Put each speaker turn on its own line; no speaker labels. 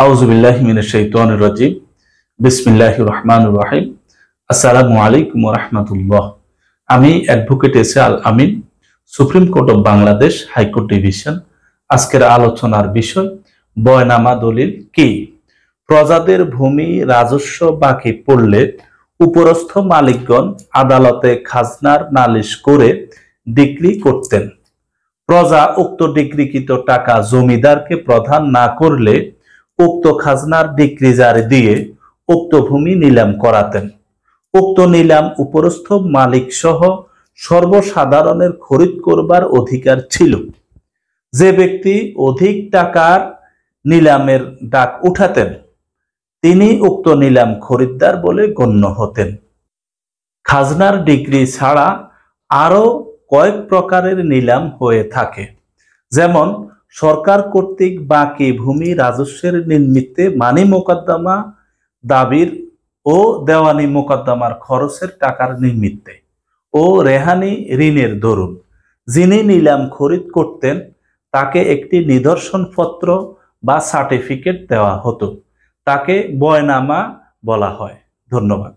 আউযুবিল্লাহি মিনাশ শাইতানির রাজিম। বিসমিল্লাহির রহমানির রহিম। আসসালামু আলাইকুম ওয়া রাহমাতুল্লাহ। আমি advocate S A Al Amin, supreme court of Bangladesh high court division. আজকের আলোচনার বিষয় বয়নামা দলিল কি? প্রজাদের ভূমি রাজস্ব বাকি পড়লে উপরস্থ মালিকগণ আদালতে খাজনার নালিশ করে ডিক্রি করতেন। প্রজা উক্ত ডিক্রিকৃত টাকা জমিদারকে প্রদান না করলে উক্ত খাজনার ডিক্রি জারি দিয়ে উক্ত ভূমি নিলাম করাতেন। উক্ত নিলাম উপরস্থ মালিক সহ সর্বসাধারণের খরিদ করবার অধিকার ছিল। যে ব্যক্তি অধিক টাকার নিলামের ডাক উঠাতেন তিনি উক্ত নিলাম খরিদ্দার বলে গণ্য হতেন। খাজনার ডিক্রি ছাড়া আরো কয়েক প্রকারের নিলাম হয়ে থাকে, যেমন সরকার কর্তৃক বাকি ভূমি রাজস্বের নিমিত্তে মানি মোকদ্দমা দাবির ও দেওয়ানি মোকদ্দমার খরচের টাকার নিমিত্তে ও রেহানি ঋণের দরুন যিনি নিলাম খরিদ করতেন তাকে একটি নিদর্শনপত্র বা সার্টিফিকেট দেওয়া হতো, তাকে বয়নামা বলা হয়। ধন্যবাদ।